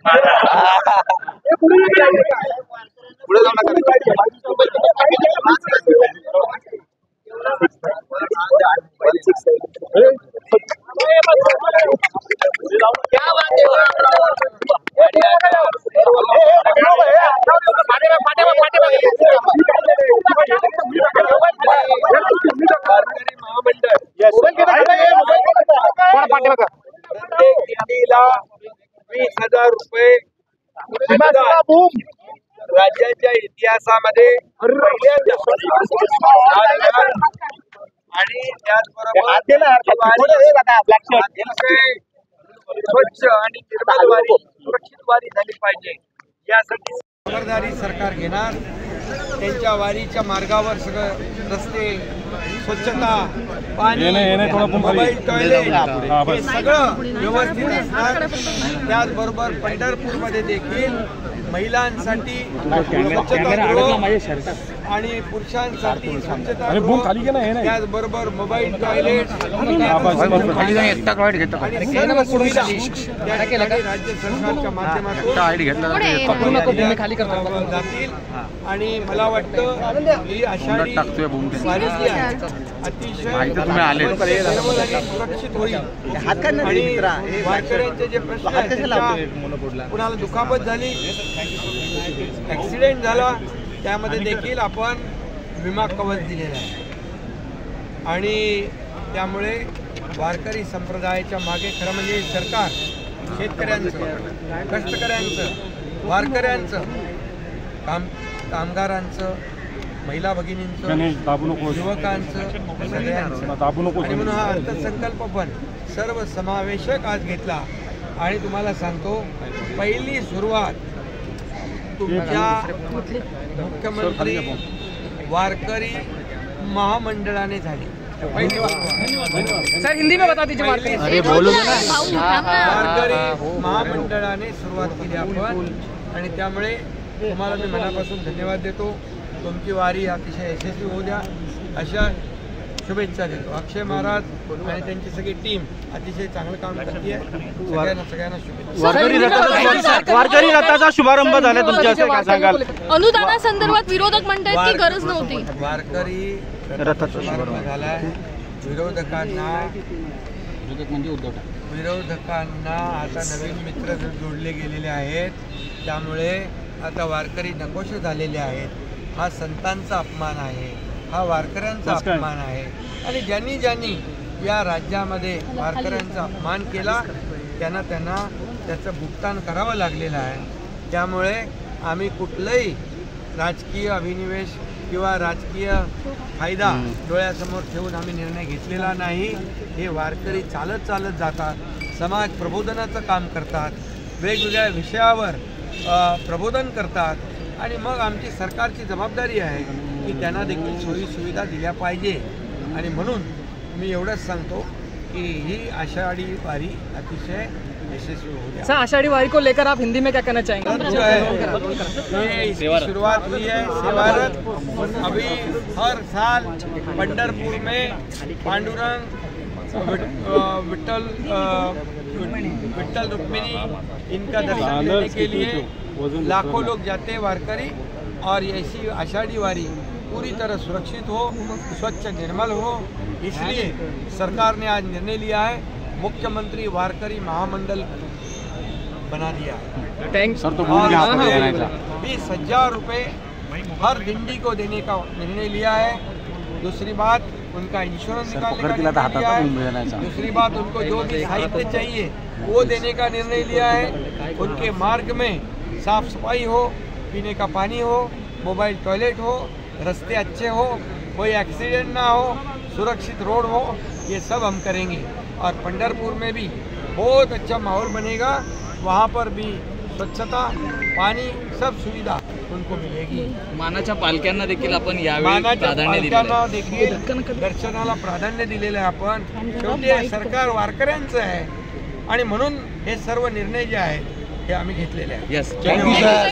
₹20,000 राज्याच्या इतिहासामध्ये आणि त्याचबरोबर स्वच्छ आणि निर्मल वारी सुरक्षित वारी झाली पाहिजे यासाठी खबरदारी सरकार घेणार। त्यांच्या वारीच्या मार्गावर सगळं रस्ते, स्वच्छता, पाणी, मोबाईल, टॉयलेट हे सगळं व्यवस्थित असणार। त्याचबरोबर पंढरपूरमध्ये देखील महिलांसाठी स्वच्छता आणि पुरुषांसाठी स्वच्छता, त्याचबरोबर मोबाईल, टॉयलेट राज्य सरकारच्या माध्यमातून जातील। आणि मला वाटतं ही आषाढी वारी जी आहे अतिशय सुरक्षित होईल आणि वारकऱ्यांचे जे प्रश्न आहेत, कुणाला दुखापत झाली, ऍक्सिडेंट झाला, त्यामध्ये देखील आपण विमा कवच दिलेला आहे। आणि त्यामुळे वारकरी संप्रदायाच्या मागे खरं म्हणजे सरकार शेतकऱ्यांचं, कष्टकऱ्यांचं, वारकऱ्यांचं, कामगारांचं, महिला भगिनींचं, युवकांचं, सगळ्यांचं, आणि म्हणून हा अर्थसंकल्प पण सर्व समावेशक आज घेतला। आणि तुम्हाला सांगतो, पहिली सुरुवात तुमच्या मुख्यमंत्री वारकरी महामंडळाने झाली। सर हिंदी में बता दीजिए। वारकरी महामंडळाने सुरुवात केली आपण, आणि त्यामुळे तुम्हाला मी मनापासून धन्यवाद देतो। तुमची वारी अतिशय यशस्वी होऊ द्या अशा शुभेच्छा देतो। अक्षय महाराज आणि त्यांची सगळी टीम अतिशय चांगलं काम करते आहे। सगळ्यांना शुभेच्छा। वारकरी रथाचा शुभारंभ झाला, तुमच्या काय सांगाल? अनुदानासंदर्भात विरोधक म्हणतात की गरज नव्हती। वारकरी रथाचा शुभारंभ झालाय। विरोधकांना आता नवीन मित्र जोडले गेलेले आहेत, त्यामुळे आता वारकरी नकोशे झालेले आहेत। हा संतांचा अपमान आहे, हा वारकऱ्यांचा अपमान आहे। आणि ज्यांनी या राज्यामध्ये वारकऱ्यांचा अपमान केला त्यांना त्याचं भुगतान करावं लागलेलं आहे। त्यामुळे आम्ही कुठलंही राजकीय अभिनिवेश किंवा राजकीय फायदा डोळ्यासमोर ठेवून आम्ही निर्णय घेतलेला नाही। हे वारकरी चालत जातात, समाज प्रबोधनाचं काम करतात, वेगवेगळ्या विषयावर प्रबोधन करतात, आणि मग आमची सरकारची जबाबदारी आहे की त्यांना देखील सोयी सुविधा दिल्या पाहिजे। आणि म्हणून मी एवढंच सांगतो कि ही आषाढ़ी वारी अतिशय यशस्वी हो गया। सर आषाढ़ी वारी को लेकर आप हिंदी में क्या कहना चाहेंगे? जो है इसकी शुरुआत हुई है सेवारत। अभी हर साल पंढरपुर में पांडुरंग, विट्ठल रुक्मिणी इनका दर्शन लेने के लिए लाखों लोग जाते हैं वारकरी। और ऐसी आषाढ़ी वारी पूरी तरह सुरक्षित हो, स्वच्छ निर्मल हो, इसलिए सरकार ने आज निर्णय लिया है, मुख्यमंत्री वारकरी महामंडल बना दिया है। 20,000 रुपये हर दिंडी को देने का निर्णय लिया है। दूसरी बात, उनका इंश्योरेंस निकालने का निर्णय लिया है। दूसरी बात, उनको जो भी साहित्य चाहिए वो देने का निर्णय लिया है। उनके मार्ग में साफ सफाई हो, पीने का पानी हो, मोबाइल टॉयलेट हो, रास्ते अच्छे हो, कोई एक्सीडेंट ना हो, सुरक्षित रोड हो, ये सब हम करेंगे। और पंढरपुर में भी बहुत अच्छा माहौल बनेगा, वहाँ पर भी स्वच्छता, पानी, सब सुविधा उनको मिलेगी। मानाच्या पालख्यांना देखील आपण यावेळी मानाच्या प्राधान्य पालख्यांना देखील दर्शनाला प्राधान्य दिलेलं आहे आपण। शेवटी सरकार वारकऱ्यांचं आहे, आणि म्हणून हे सर्व निर्णय जे आहेत हे आम्ही घेतलेले आहेत। Yes, thank you sir.